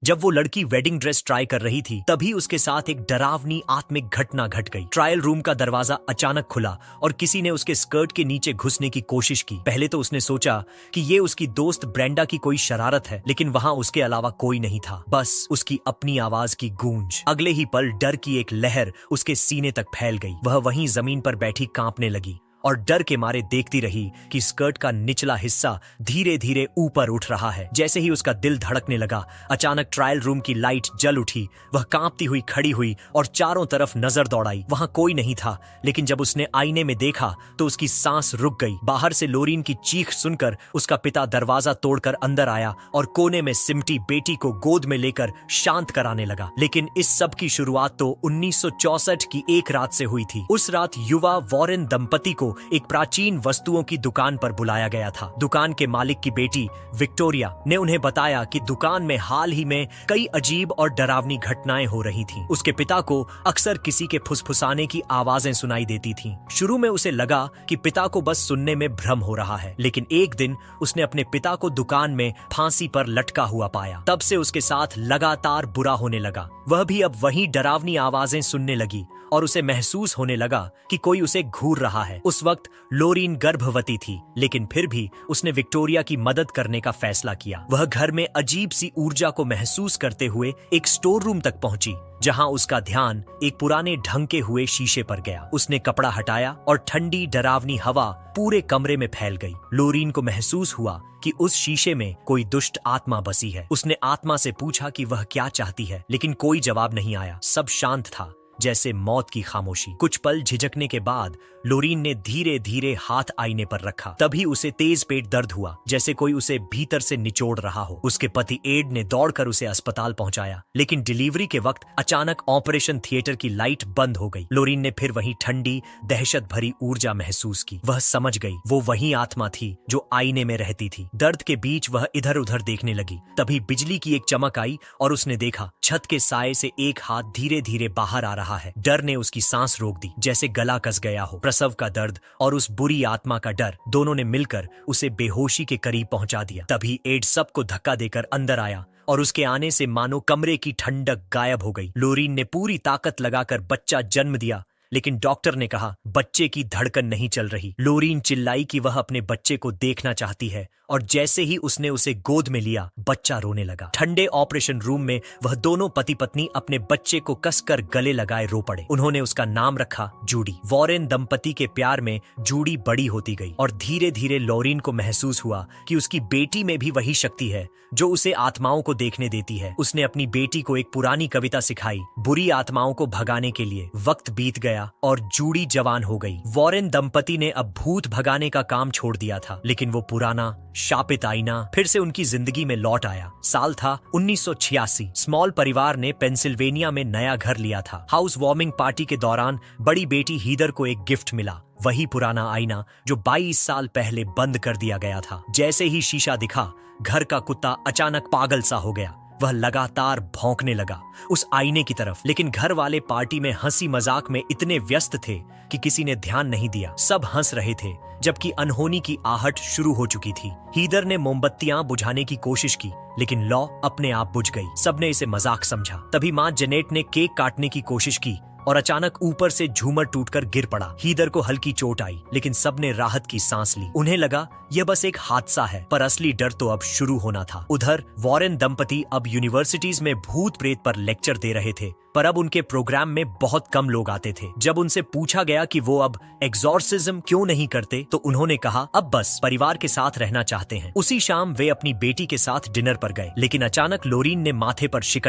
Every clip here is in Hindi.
जब वो लड़की वेडिंग ड्रेस ट्राई कर रही थी तभी उसके साथ एक डरावनी आत्मिक घटना घट गई। ट्रायल रूम का दरवाजा अचानक खुला और किसी ने उसके स्कर्ट के नीचे घुसने की कोशिश की। पहले तो उसने सोचा कि ये उसकी दोस्त ब्रेंडा की कोई शरारत है, लेकिन वहां उसके अलावा कोई नहीं था, बस उसकी अपनी आवाज की गूंज। अगले ही पल डर की एक लहर उसके सीने तक फैल गई। वह वहीं जमीन पर बैठी कांपने लगी और डर के मारे देखती रही कि स्कर्ट का निचला हिस्सा धीरे धीरे ऊपर उठ रहा है। जैसे ही उसका दिल धड़कने लगा, अचानक ट्रायल रूम की लाइट जल उठी। वह कांपती हुई खड़ी हुई और चारों तरफ नजर दौड़ाई। वहां कोई नहीं था, लेकिन जब उसने आईने में देखा तो उसकी सांस रुक गई। बाहर से लोरीन की चीख सुनकर उसका पिता दरवाजा तोड़कर अंदर आया और कोने में सिमटी बेटी को गोद में लेकर शांत कराने लगा। लेकिन इस सब की शुरुआत तो 1964 की एक रात से हुई थी। उस रात युवा वॉरेन दंपति को एक प्राचीन वस्तुओं की दुकान पर बुलाया गया था। दुकान के मालिक की बेटी विक्टोरिया ने उन्हें बताया कि दुकान में हाल ही में कई अजीब और डरावनी घटनाएं हो रही थीं। उसके पिता को अक्सर किसी के फुसफुसाने की आवाजें सुनाई देती थीं। शुरू में उसे लगा कि पिता को बस सुनने में भ्रम हो रहा है, लेकिन एक दिन उसने अपने पिता को दुकान में फांसी पर लटका हुआ पाया। तब से उसके साथ लगातार बुरा होने लगा। वह भी अब वही डरावनी आवाजें सुनने लगी और उसे महसूस होने लगा कि कोई उसे घूर रहा है। उस वक्त लोरीन गर्भवती थी, लेकिन फिर भी उसने विक्टोरिया की मदद करने का फैसला किया। वह घर में अजीब सी ऊर्जा को महसूस करते हुए एक स्टोर रूम तक पहुंची, जहां उसका ध्यान एक पुराने ढंके हुए शीशे पर गया। उसने कपड़ा हटाया और ठंडी डरावनी हवा पूरे कमरे में फैल गई। लोरीन को महसूस हुआ कि उस शीशे में कोई दुष्ट आत्मा बसी है। उसने आत्मा से पूछा कि वह क्या चाहती है, लेकिन कोई जवाब नहीं आया। सब शांत था, जैसे मौत की खामोशी। कुछ पल झिझकने के बाद लोरीन ने धीरे धीरे हाथ आईने पर रखा। तभी उसे तेज पेट दर्द हुआ, जैसे कोई उसे भीतर से निचोड़ रहा हो। उसके पति एड ने दौड़कर उसे अस्पताल पहुंचाया, लेकिन डिलीवरी के वक्त अचानक ऑपरेशन थिएटर की लाइट बंद हो गई। लोरीन ने फिर वही ठंडी दहशत भरी ऊर्जा महसूस की। वह समझ गई वो वही आत्मा थी जो आईने में रहती थी। दर्द के बीच वह इधर उधर देखने लगी। तभी बिजली की एक चमक आई और उसने देखा छत के साए से एक हाथ धीरे धीरे बाहर आ रहा है। डर ने उसकी सांस रोक दी, जैसे गला कस गया हो। प्रसव का दर्द और उस बुरी आत्मा का डर दोनों ने मिलकर उसे बेहोशी के करीब पहुंचा दिया। तभी एड सबको धक्का देकर अंदर आया और उसके आने से मानो कमरे की ठंडक गायब हो गई। लोरीन ने पूरी ताकत लगाकर बच्चा जन्म दिया, लेकिन डॉक्टर ने कहा बच्चे की धड़कन नहीं चल रही। लोरीन चिल्लाई कि वह अपने बच्चे को देखना चाहती है और जैसे ही उसने उसे गोद में लिया, बच्चा रोने लगा। ठंडे ऑपरेशन रूम में वह दोनों पति पत्नी अपने बच्चे को कसकर गले लगाए रो पड़े। उन्होंने उसका नाम रखा जूडी। वॉरेन दंपति के प्यार में जूडी बड़ी होती गई और धीरे धीरे लोरीन को महसूस हुआ कि उसकी बेटी में भी वही शक्ति है जो उसे आत्माओं को देखने देती है। उसने अपनी बेटी को एक पुरानी कविता सिखाई बुरी आत्माओं को भगाने के लिए। वक्त बीत गया और जूडी जवान हो गई। वॉरेन दंपति ने अब भूत भगाने का काम छोड़ दिया था, लेकिन वो पुराना शापित आईना फिर से उनकी जिंदगी में लौट आया। साल था 1986। स्मॉल परिवार ने पेंसिल्वेनिया में नया घर लिया था। हाउस वार्मिंग पार्टी के दौरान बड़ी बेटी हीदर को एक गिफ्ट मिला, वही पुराना आईना जो 22 साल पहले बंद कर दिया गया था। जैसे ही शीशा दिखा, घर का कुत्ता अचानक पागल सा हो गया। वह लगातार भौंकने लगा उस आईने की तरफ, लेकिन घर वाले पार्टी में हंसी मजाक में इतने व्यस्त थे कि किसी ने ध्यान नहीं दिया। सब हंस रहे थे, जबकि अनहोनी की आहट शुरू हो चुकी थी। हीदर ने मोमबत्तियां बुझाने की कोशिश की, लेकिन लौ अपने आप बुझ गई। सबने इसे मजाक समझा। तभी मां जेनेट ने केक काटने की कोशिश की और अचानक ऊपर से झूमर टूटकर गिर पड़ा। हीदर को हल्की चोट आई, लेकिन सबने राहत की सांस ली। उन्हें लगा यह बस एक हादसा है, पर असली डर तो अब शुरू होना था। उधर वॉरेन दंपति अब यूनिवर्सिटीज में भूत प्रेत पर लेक्चर दे रहे थे, पर अब उनके प्रोग्राम में बहुत कम लोग आते थे। जब उनसे पूछा गया कि वो अब एग्जॉर्सिज्म क्यों नहीं करते, तो उन्होंने कहा अब बस परिवार के साथ रहना चाहते हैं। उसी शाम वे अपनी बेटी के साथ डिनर पर गए, लेकिन अचानक लोरीन ने माथे पर शिकन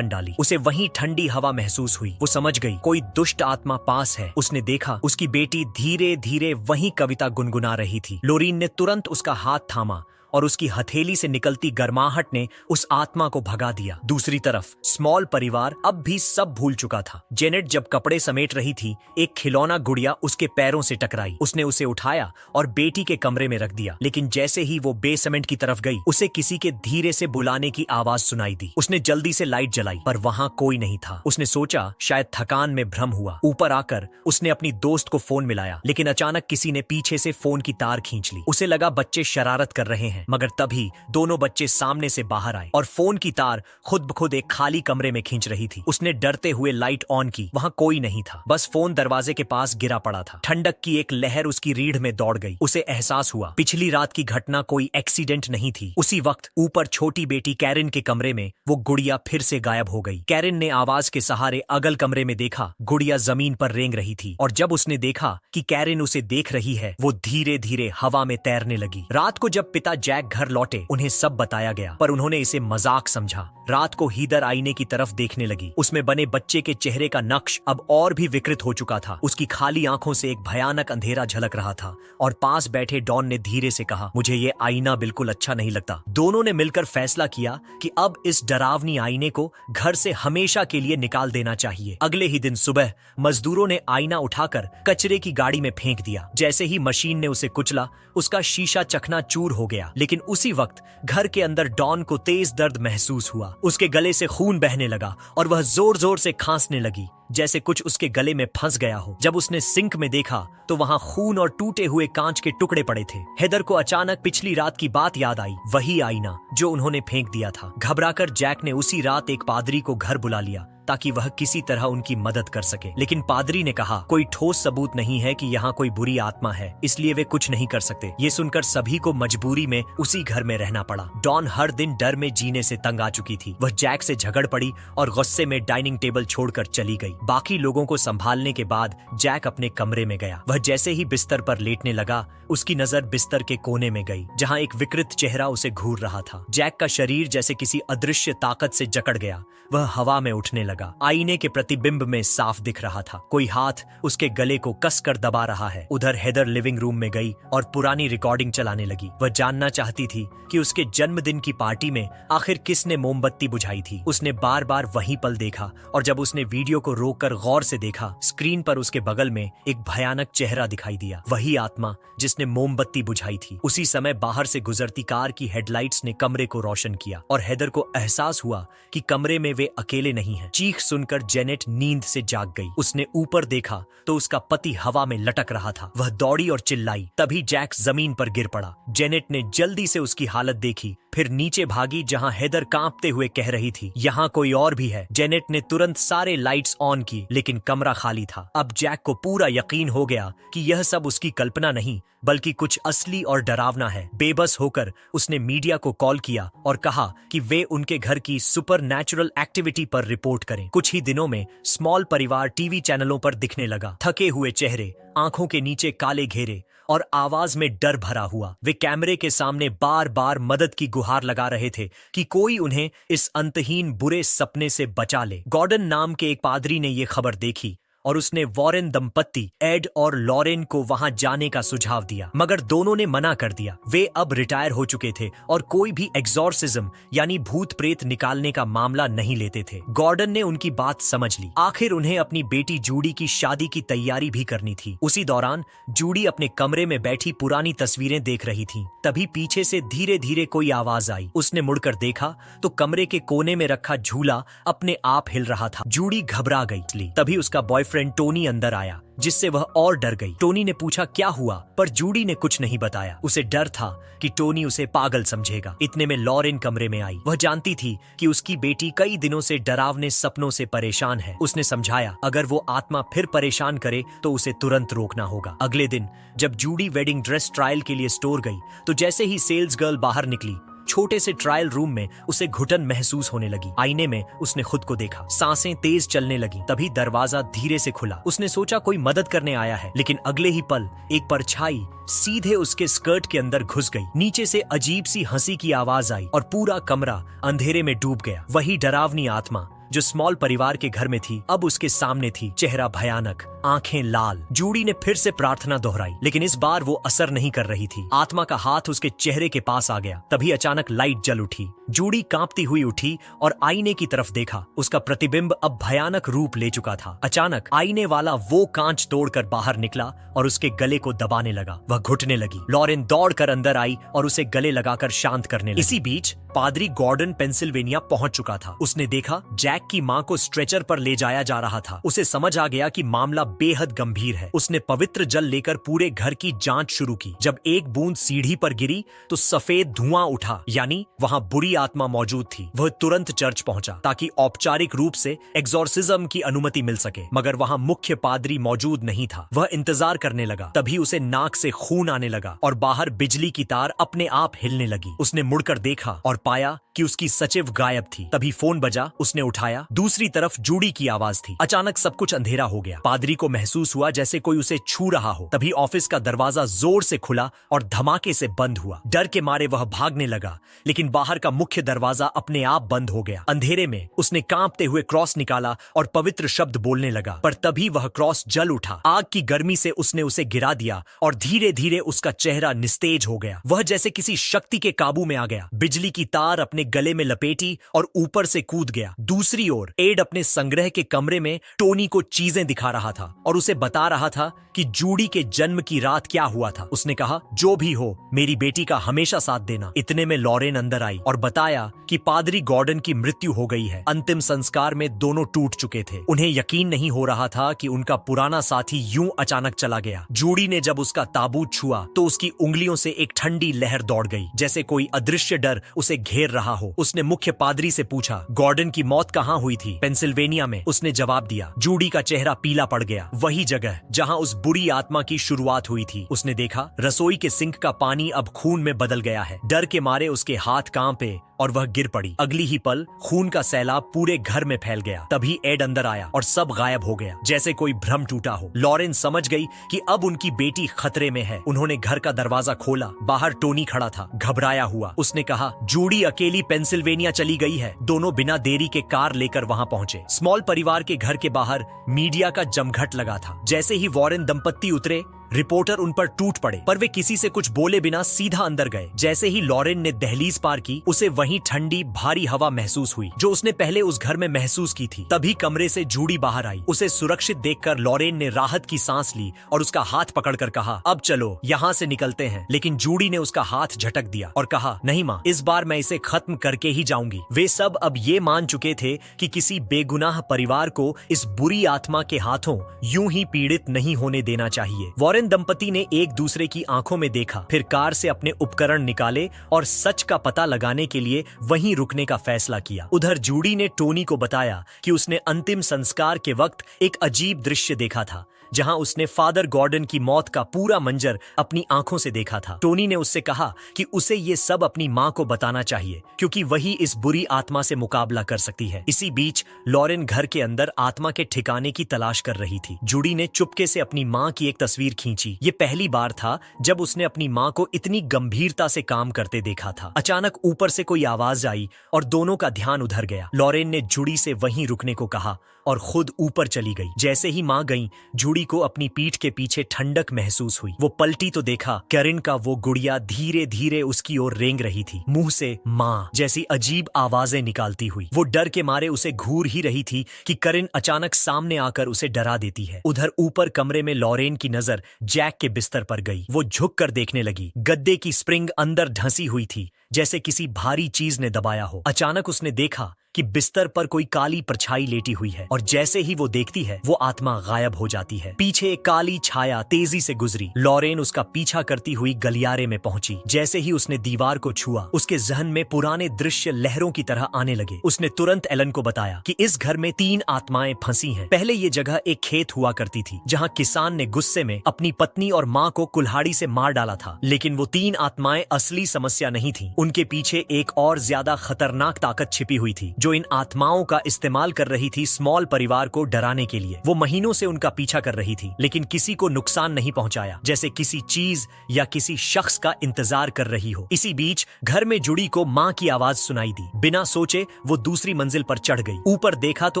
डाली। उसे वहीं ठंडी हवा महसूस हुई। वो समझ गई कोई दुष्ट आत्मा पास है। उसने देखा उसकी बेटी धीरे धीरे वही कविता गुनगुना रही थी। लोरीन ने तुरंत उसका हाथ थामा और उसकी हथेली से निकलती गर्माहट ने उस आत्मा को भगा दिया। दूसरी तरफ स्मॉल परिवार अब भी सब भूल चुका था। जेनेट जब कपड़े समेट रही थी, एक खिलौना गुड़िया उसके पैरों से टकराई। उसने उसे उठाया और बेटी के कमरे में रख दिया, लेकिन जैसे ही वो बेसमेंट की तरफ गई, उसे किसी के धीरे से बुलाने की आवाज सुनाई दी। उसने जल्दी से लाइट जलाई, पर वहां कोई नहीं था। उसने सोचा शायद थकान में भ्रम हुआ। ऊपर आकर उसने अपनी दोस्त को फोन मिलाया, लेकिन अचानक किसी ने पीछे से फोन की तार खींच ली। उसे लगा बच्चे शरारत कर रहे हैं। हैं। मगर तभी दोनों बच्चे सामने से बाहर आए और फोन की तार खुद ब खुद एक खाली कमरे में खींच रही थी। उसने डरते हुए लाइट ऑन की। वहां कोई नहीं था, बस फोन दरवाजे के पास गिरा पड़ा था। ठंडक की एक लहर उसकी रीढ़ में दौड़ गई। उसे एहसास हुआ पिछली रात की घटना कोई एक्सीडेंट नहीं थी। उसी वक्त ऊपर छोटी बेटी कैरिन के कमरे में वो गुड़िया फिर से गायब हो गई। कैरिन ने आवाज के सहारे अगल कमरे में देखा। गुड़िया जमीन पर रेंग रही थी और जब उसने देखा कि कैरिन उसे देख रही है, वो धीरे धीरे हवा में तैरने लगी। रात को जब पिता जैक घर लौटे, उन्हें सब बताया गया, पर उन्होंने इसे मजाक समझा। रात को हीदर आईने की तरफ देखने लगी। उसमें बने बच्चे के चेहरे का नक्श अब और भी विकृत हो चुका था। उसकी खाली आंखों से एक भयानक अंधेरा झलक रहा था और पास बैठे डॉन ने धीरे से कहा, मुझे ये आईना बिल्कुल अच्छा नहीं लगता। दोनों ने मिलकर फैसला किया कि अब इस डरावनी आईने को घर से हमेशा के लिए निकाल देना चाहिए। अगले ही दिन सुबह मजदूरों ने आईना उठाकर कचरे की गाड़ी में फेंक दिया। जैसे ही मशीन ने उसे कुचला, उसका शीशा चकनाचूर हो गया। लेकिन उसी वक्त घर के अंदर डॉन को तेज दर्द महसूस हुआ। उसके गले से खून बहने लगा और वह जोर जोर से खांसने लगी, जैसे कुछ उसके गले में फंस गया हो। जब उसने सिंक में देखा तो वहां खून और टूटे हुए कांच के टुकड़े पड़े थे। हेदर को अचानक पिछली रात की बात याद आई, वही आईना जो उन्होंने फेंक दिया था। घबराकर जैक ने उसी रात एक पादरी को घर बुला लिया ताकि वह किसी तरह उनकी मदद कर सके। लेकिन पादरी ने कहा, कोई ठोस सबूत नहीं है कि यहाँ कोई बुरी आत्मा है, इसलिए वे कुछ नहीं कर सकते। ये सुनकर सभी को मजबूरी में उसी घर में रहना पड़ा। डॉन हर दिन डर में जीने से तंग आ चुकी थी। वह जैक से झगड़ पड़ी और गुस्से में डाइनिंग टेबल छोड़कर चली गई। बाकी लोगों को संभालने के बाद जैक अपने कमरे में गया। वह जैसे ही बिस्तर पर लेटने लगा, उसकी नजर बिस्तर के कोने में गई जहां एक विकृत चेहरा उसे घूर रहा था। जैक का शरीर जैसे किसी अदृश्य ताकत से जकड़ गया। वह हवा में उठने लगा। आईने के प्रतिबिंब में साफ दिख रहा था कोई हाथ उसके गले को कसकर दबा रहा है। उधर हेदर लिविंग रूम में गई और पुरानी रिकॉर्डिंग चलाने लगी। वह जानना चाहती थी कि उसके जन्मदिन की पार्टी में आखिर किसने मोमबत्ती बुझाई थी। उसने बार बार वही पल देखा और जब उसने वीडियो को रोककर गौर से देखा, स्क्रीन पर उसके बगल में एक भयानक चेहरा दिखाई दिया। वही आत्मा जिसने मोमबत्ती बुझाई थी। उसी समय बाहर से गुजरती कार की हेडलाइट्स ने कमरे को रोशन किया और हेदर को एहसास हुआ कि कमरे में वे अकेले नहीं हैं। चीख सुनकर जेनेट नींद से जाग गई। उसने ऊपर देखा तो उसका पति हवा में लटक रहा था। वह दौड़ी और चिल्लाई। तभी जैक जमीन पर गिर पड़ा। जेनेट ने जल्दी से उसकी हालत देखी, फिर नीचे भागी जहां हेदर कांपते हुए कह रही थी, यहाँ कोई और भी है। जेनेट ने तुरंत सारे लाइट्स ऑन की, लेकिन कमरा खाली था। अब जैक को पूरा यकीन हो गया कि यह सब उसकी कल्पना नहीं बल्कि कुछ असली और डरावना है। बेबस होकर उसने मीडिया को कॉल किया और कहा कि वे उनके घर की सुपरनैचुरल एक्टिविटी पर रिपोर्ट करें। कुछ ही दिनों में स्मॉल परिवार टीवी चैनलों पर दिखने लगा। थके हुए चेहरे, आंखों के नीचे काले घेरे और आवाज में डर भरा हुआ। वे कैमरे के सामने बार बार मदद की गुहार लगा रहे थे कि कोई उन्हें इस अंतहीन बुरे सपने से बचा ले। गॉर्डन नाम के एक पादरी ने ये खबर देखी और उसने वॉरेन दंपत्ति एड और लॉरेन को वहां जाने का सुझाव दिया, मगर दोनों ने मना कर दिया। वे अब रिटायर हो चुके थे और कोई भी एग्जॉर्सिज्म यानी भूत प्रेत निकालने का मामला नहीं लेते थे। गॉर्डन ने उनकी बात समझ ली। आखिर उन्हें अपनी बेटी जूडी की शादी की तैयारी भी करनी थी। उसी दौरान जूडी अपने कमरे में बैठी पुरानी तस्वीरें देख रही थी। तभी पीछे से धीरे धीरे कोई आवाज आई। उसने मुड़कर देखा तो कमरे के कोने में रखा झूला अपने आप हिल रहा था। जूडी घबरा गई। तभी उसका बॉयफ्रेंड टोनी अंदर आया, जिससे वह और डर गई। टोनी ने पूछा क्या हुआ, पर जूडी ने कुछ नहीं बताया। उसे डर था कि टोनी उसे पागल समझेगा। इतने में लॉरेन कमरे में आई। वह जानती थी कि उसकी बेटी कई दिनों से डरावने सपनों से परेशान है। उसने समझाया अगर वो आत्मा फिर परेशान करे तो उसे तुरंत रोकना होगा। अगले दिन जब जूडी वेडिंग ड्रेस ट्रायल के लिए स्टोर गई तो जैसे ही सेल्स गर्ल बाहर निकली, छोटे से ट्रायल रूम में उसे घुटन महसूस होने लगी। आईने में उसने खुद को देखा। सांसें तेज चलने लगी। तभी दरवाजा धीरे से खुला। उसने सोचा कोई मदद करने आया है, लेकिन अगले ही पल एक परछाई सीधे उसके स्कर्ट के अंदर घुस गई। नीचे से अजीब सी हंसी की आवाज आई और पूरा कमरा अंधेरे में डूब गया। वही डरावनी आत्मा जो स्मॉल परिवार के घर में थी अब उसके सामने थी। चेहरा भयानक, आंखें लाल। जूडी ने फिर से प्रार्थना दोहराई, लेकिन इस बार वो असर नहीं कर रही थी। आत्मा का हाथ उसके चेहरे के पास आ गया। तभी अचानक लाइट जल उठी। जूडी कांपती हुई उठी और आईने की तरफ देखा। उसका प्रतिबिंब अब भयानक रूप ले चुका था। अचानक आईने वाला वो कांच तोड़कर बाहर निकला और उसके गले को दबाने लगा। वह घुटने लगी। लॉरेन दौड़कर अंदर आई और उसे गले लगाकर शांत करने लगी। इसी बीच पादरी गॉर्डन पेंसिल्वेनिया पहुंच चुका था। उसने देखा जैक जैक की मां को स्ट्रेचर पर ले जाया जा रहा था। उसे समझ आ गया कि मामला बेहद गंभीर है। उसने पवित्र जल लेकर पूरे घर की जांच शुरू की। जब एक बूंद सीढ़ी पर गिरी तो सफेद धुआं उठा, यानी वहां बुरी आत्मा मौजूद थी। वह तुरंत चर्च पहुंचा ताकि औपचारिक रूप से एग्जॉर्सिज्म की अनुमति मिल सके, मगर वहां मुख्य पादरी मौजूद नहीं था। वह इंतजार करने लगा। तभी उसे नाक से खून आने लगा और बाहर बिजली की तार अपने आप हिलने लगी। उसने मुड़कर देखा और पाया कि उसकी सचिव गायब थी। तभी फोन बजा, उसने उठाया। दूसरी तरफ जूडी की आवाज थी। अचानक सब कुछ अंधेरा हो गया। पादरी को महसूस हुआ जैसे कोई उसे छू रहा हो। तभी ऑफिस का दरवाजा जोर से खुला और धमाके से बंद हुआ। डर के मारे वह भागने लगा, लेकिन बाहर का मुख्य दरवाजा अपने आप बंद हो गया। अंधेरे में उसने कांपते हुए क्रॉस निकाला और पवित्र शब्द बोलने लगा, पर तभी वह क्रॉस जल उठा। आग की गर्मी से उसने उसे गिरा दिया और धीरे धीरे उसका चेहरा निस्तेज हो गया। वह जैसे किसी शक्ति के काबू में आ गया। बिजली की तार अपने गले में लपेटी और ऊपर से कूद गया। दूसरी ओर एड अपने संग्रह के कमरे में टोनी को चीजें दिखा रहा था और उसे बता रहा था कि जूडी के जन्म की रात क्या हुआ था। उसने कहा, जो भी हो, मेरी बेटी का हमेशा साथ देना। इतने में लॉरेन अंदर आई और बताया कि पादरी गॉर्डन की मृत्यु हो गई है। अंतिम संस्कार में दोनों टूट चुके थे। उन्हें यकीन नहीं हो रहा था कि उनका पुराना साथी यूं अचानक चला गया। जूडी ने जब उसका ताबूत छुआ तो उसकी उंगलियों से एक ठंडी लहर दौड़ गई, जैसे कोई अदृश्य डर उसे घेर रहा हो। उसने मुख्य पादरी से पूछा, गॉर्डन की मौत कहाँ हुई थी? पेंसिल्वेनिया में, उसने जवाब दिया। जूडी का चेहरा पीला पड़ गया। वही जगह जहाँ उस बुरी आत्मा की शुरुआत हुई थी। उसने देखा रसोई के सिंक का पानी अब खून में बदल गया है। डर के मारे उसके हाथ कांपे और वह गिर पड़ी। अगली ही पल खून का सैलाब पूरे घर में फैल गया। तभी एड अंदर आया और सब गायब हो गया, जैसे कोई भ्रम टूटा हो। लॉरेन समझ गई कि अब उनकी बेटी खतरे में है। उन्होंने घर का दरवाजा खोला। बाहर टोनी खड़ा था, घबराया हुआ। उसने कहा, जूडी अकेली पेंसिल्वेनिया चली गई है। दोनों बिना देरी के कार लेकर वहां पहुंचे। स्मॉल परिवार के घर के बाहर मीडिया का जमघट लगा था। जैसे ही वॉरेन दंपत्ति उतरे, रिपोर्टर उन पर टूट पड़े, पर वे किसी से कुछ बोले बिना सीधा अंदर गए। जैसे ही लॉरेन ने दहलीज पार की, उसे वहीं ठंडी भारी हवा महसूस हुई जो उसने पहले उस घर में महसूस की थी। तभी कमरे से जूडी बाहर आई। उसे सुरक्षित देखकर लॉरेन ने राहत की सांस ली और उसका हाथ पकड़कर कहा, अब चलो यहाँ से निकलते हैं। लेकिन जूडी ने उसका हाथ झटक दिया और कहा, नहीं माँ, इस बार मैं इसे खत्म करके ही जाऊंगी। वे सब अब ये मान चुके थे कि किसी बेगुनाह परिवार को इस बुरी आत्मा के हाथों यूं ही पीड़ित नहीं होने देना चाहिए। वॉरेन दंपति ने एक दूसरे की आंखों में देखा, फिर कार से अपने उपकरण निकाले और सच का पता लगाने के लिए वहीं रुकने का फैसला किया। उधर जूडी ने टोनी को बताया कि उसने अंतिम संस्कार के वक्त एक अजीब दृश्य देखा था, जहां उसने फादर गॉर्डन की मौत का पूरा मंजर अपनी आंखों से देखा था। टोनी ने उससे कहा कि उसे ये सब अपनी मां को बताना चाहिए, क्योंकि वही इस बुरी आत्मा से मुकाबला कर सकती है। इसी बीच लॉरेन घर के अंदर आत्मा के ठिकाने की तलाश कर रही थी। जूडी ने चुपके से अपनी मां की एक तस्वीर खींची। ये पहली बार था जब उसने अपनी मां को इतनी गंभीरता से काम करते देखा था। अचानक ऊपर से कोई आवाज आई और दोनों का ध्यान उधर गया। लॉरेन ने जूडी से वहीं रुकने को कहा और खुद ऊपर चली गई। जैसे ही मां गई, जूडी को अपनी पीठ के पीछे ठंडक महसूस हुई। वो पलटी तो देखा, कैरिन का वो गुड़िया धीरे धीरे उसकी ओर रेंग रही थी, मुंह से मां जैसी अजीब आवाजें निकालती हुई। वो डर के मारे उसे घूर ही रही थी कि कैरिन अचानक सामने आकर उसे डरा देती है। उधर ऊपर कमरे में लॉरेन की नजर जैक के बिस्तर पर गई। वो झुक कर देखने लगी। गद्दे की स्प्रिंग अंदर ढंसी हुई थी, जैसे किसी भारी चीज ने दबाया हो। अचानक उसने देखा कि बिस्तर पर कोई काली परछाई लेटी हुई है और जैसे ही वो देखती है, वो आत्मा गायब हो जाती है। पीछे एक काली छाया तेजी से गुजरी। लॉरेन उसका पीछा करती हुई गलियारे में पहुंची। जैसे ही उसने दीवार को छुआ, उसके जहन में पुराने दृश्य लहरों की तरह आने लगे। उसने तुरंत एलन को बताया कि इस घर में 3 आत्माएं फंसी हैं। पहले ये जगह एक खेत हुआ करती थी, जहाँ किसान ने गुस्से में अपनी पत्नी और माँ को कुल्हाड़ी से मार डाला था। लेकिन वो 3 आत्माएं असली समस्या नहीं थी। उनके पीछे एक और ज्यादा खतरनाक ताकत छिपी हुई थी, जो इन आत्माओं का इस्तेमाल कर रही थी स्मॉल परिवार को डराने के लिए। वो महीनों से उनका पीछा कर रही थी, लेकिन किसी को नुकसान नहीं पहुंचाया, जैसे किसी चीज या किसी शख्स का इंतजार कर रही हो। इसी बीच घर में जुड़ी को मां की आवाज सुनाई दी। बिना सोचे वो दूसरी मंजिल पर चढ़ गई। ऊपर देखा तो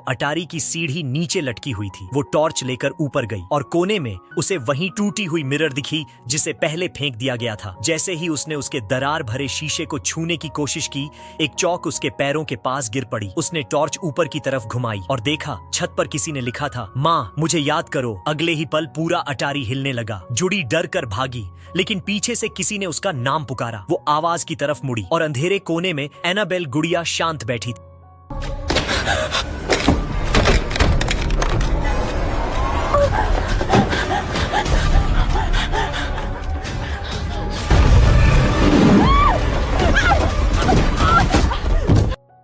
अटारी की सीढ़ी नीचे लटकी हुई थी। वो टॉर्च लेकर ऊपर गई और कोने में उसे वही टूटी हुई मिरर दिखी जिसे पहले फेंक दिया गया था। जैसे ही उसने उसके दरार भरे शीशे को छूने की कोशिश की, एक चौक उसके पैरों के पास गिर पड़ी। उसने टॉर्च ऊपर की तरफ घुमाई और देखा छत पर किसी ने लिखा था, माँ मुझे याद करो। अगले ही पल पूरा अटारी हिलने लगा। जुड़ी डर कर भागी, लेकिन पीछे से किसी ने उसका नाम पुकारा। वो आवाज की तरफ मुड़ी और अंधेरे कोने में एनाबेल गुड़िया शांत बैठी थी।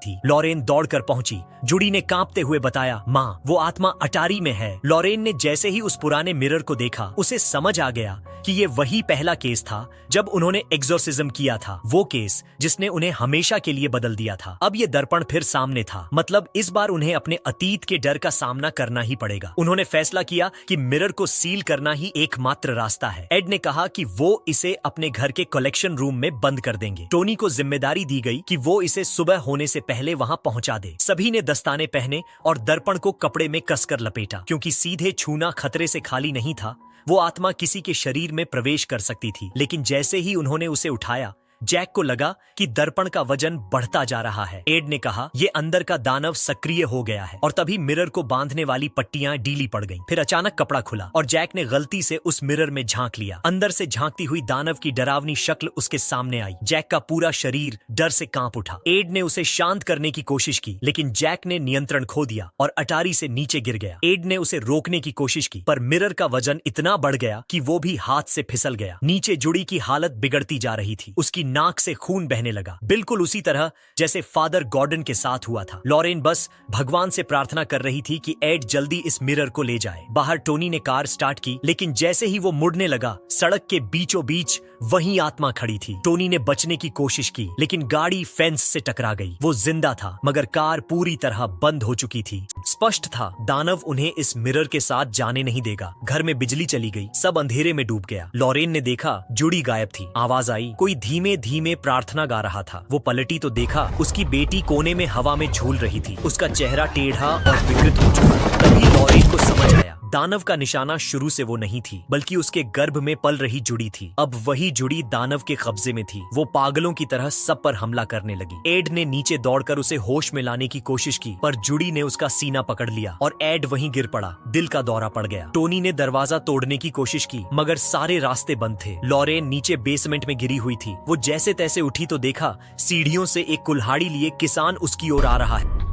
थी। लॉरेन दौड़कर पहुंची। जुड़ी ने कांपते हुए बताया, माँ, वो आत्मा अटारी में है। लॉरेन ने जैसे ही उस पुराने मिरर को देखा, उसे समझ आ गया कि ये वही पहला केस था जब उन्होंने एग्जोर्सिज्म किया था, वो केस जिसने उन्हें हमेशा के लिए बदल दिया था। अब ये दर्पण फिर सामने था, मतलब इस बार उन्हें अपने अतीत के डर का सामना करना ही पड़ेगा। उन्होंने फैसला किया कि मिरर को सील करना ही एकमात्र रास्ता है। एड ने कहा कि वो इसे अपने घर के कलेक्शन रूम में बंद कर देंगे। टोनी को जिम्मेदारी दी गई कि वो इसे सुबह होने से पहले वहां पहुंचा दे। सभी ने दस्ताने पहने और दर्पण को कपड़े में कसकर लपेटा, क्योंकि सीधे छूना खतरे से खाली नहीं था। वो आत्मा किसी के शरीर में प्रवेश कर सकती थी। लेकिन जैसे ही उन्होंने उसे उठाया, जैक को लगा कि दर्पण का वजन बढ़ता जा रहा है। एड ने कहा, ये अंदर का दानव सक्रिय हो गया है। और तभी मिरर को बांधने वाली पट्टियां ढीली पड़ गईं। फिर अचानक कपड़ा खुला और जैक ने गलती से उस मिरर में झांक लिया। अंदर से झांकती हुई दानव की डरावनी शक्ल उसके सामने आई। जैक का पूरा शरीर डर से कांप उठा। एड ने उसे शांत करने की कोशिश की, लेकिन जैक ने नियंत्रण खो दिया और अटारी से नीचे गिर गया। एड ने उसे रोकने की कोशिश की, पर मिरर का वजन इतना बढ़ गया कि वो भी हाथ से फिसल गया। नीचे जुड़ी की हालत बिगड़ती जा रही थी। उसकी नाक से खून बहने लगा, बिल्कुल उसी तरह जैसे फादर गॉर्डन के साथ हुआ था। लॉरेन बस भगवान से प्रार्थना कर रही थी कि एड जल्दी इस मिरर को ले जाए। बाहर टोनी ने कार स्टार्ट की, लेकिन जैसे ही वो मुड़ने लगा, सड़क के बीचों बीच वही आत्मा खड़ी थी। टोनी ने बचने की कोशिश की, लेकिन गाड़ी फेंस से टकरा गई। वो जिंदा था, मगर कार पूरी तरह बंद हो चुकी थी। स्पष्ट था, दानव उन्हें इस मिरर के साथ जाने नहीं देगा। घर में बिजली चली गई, सब अंधेरे में डूब गया। लॉरेन ने देखा, जुड़ी गायब थी। आवाज आई, कोई धीमे धीमे प्रार्थना गा रहा था। वो पलटी तो देखा, उसकी बेटी कोने में हवा में झूल रही थी। उसका चेहरा टेढ़ा और विकृत हो चुका। तभी लॉरेन को समझ आया, दानव का निशाना शुरू से वो नहीं थी, बल्कि उसके गर्भ में पल रही जुड़ी थी। अब वही जुड़ी दानव के कब्जे में थी। वो पागलों की तरह सब पर हमला करने लगी। एड ने नीचे दौड़कर उसे होश में लाने की कोशिश की, पर जुड़ी ने उसका सीना पकड़ लिया और एड वहीं गिर पड़ा। दिल का दौरा पड़ गया। टोनी ने दरवाजा तोड़ने की कोशिश की, मगर सारे रास्ते बंद थे। लॉरेन नीचे बेसमेंट में गिरी हुई थी। वो जैसे तैसे उठी तो देखा, सीढ़ियों से एक कुल्हाड़ी लिए किसान उसकी ओर आ रहा है।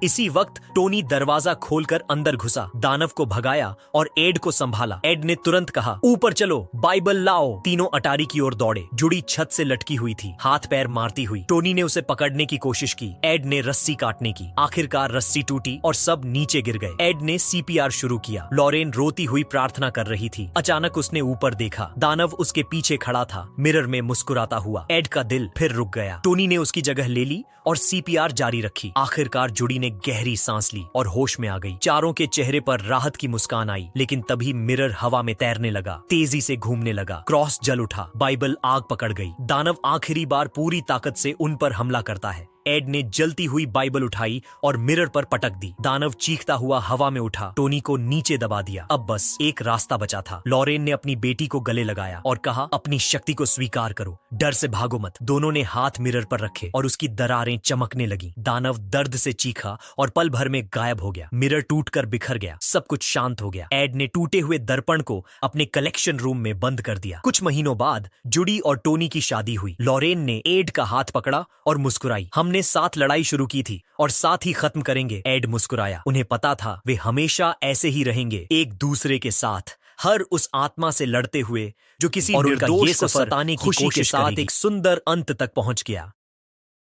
इसी वक्त टोनी दरवाजा खोलकर अंदर घुसा, दानव को भगाया और एड को संभाला। एड ने तुरंत कहा, ऊपर चलो, बाइबल लाओ। तीनों अटारी की ओर दौड़े। जुड़ी छत से लटकी हुई थी, हाथ पैर मारती हुई। टोनी ने उसे पकड़ने की कोशिश की, एड ने रस्सी काटने की। आखिरकार रस्सी टूटी और सब नीचे गिर गए। एड ने सीपीआर शुरू किया। लॉरेन रोती हुई प्रार्थना कर रही थी। अचानक उसने ऊपर देखा, दानव उसके पीछे खड़ा था, मिरर में मुस्कुराता हुआ। एड का दिल फिर रुक गया। टोनी ने उसकी जगह ले ली और सीपीआर जारी रखी। आखिरकार जुड़ी ने गहरी सांस ली और होश में आ गई। चारों के चेहरे पर राहत की मुस्कान आई, लेकिन तभी मिरर हवा में तैरने लगा, तेजी से घूमने लगा। क्रॉस जल उठा, बाइबल आग पकड़ गई। दानव आखिरी बार पूरी ताकत से उन पर हमला करता है। एड ने जलती हुई बाइबल उठाई और मिरर पर पटक दी। दानव चीखता हुआ हवा में उठा, टोनी को नीचे दबा दिया। अब बस एक रास्ता बचा था। लॉरेन ने अपनी बेटी को गले लगाया और कहा, अपनी शक्ति को स्वीकार करो, डर से भागो मत। दोनों ने हाथ मिरर पर रखे और उसकी दरारें चमकने लगी। दानव दर्द से चीखा और पल भर में गायब हो गया। मिरर टूटकर बिखर गया, सब कुछ शांत हो गया। एड ने टूटे हुए दर्पण को अपने कलेक्शन रूम में बंद कर दिया। कुछ महीनों बाद जुड़ी और टोनी की शादी हुई। लॉरेन ने एड का हाथ पकड़ा और मुस्कुराई, हमने साथ लड़ाई शुरू की थी और साथ ही खत्म करेंगे। एड मुस्कुराया। उन्हें पता था वे हमेशा ऐसे ही रहेंगे, एक दूसरे के साथ, हर उस आत्मा से लड़ते हुए जो किसी निर्दोष को सताने की कोशिश के साथ एक सुंदर अंत तक पहुंच गया।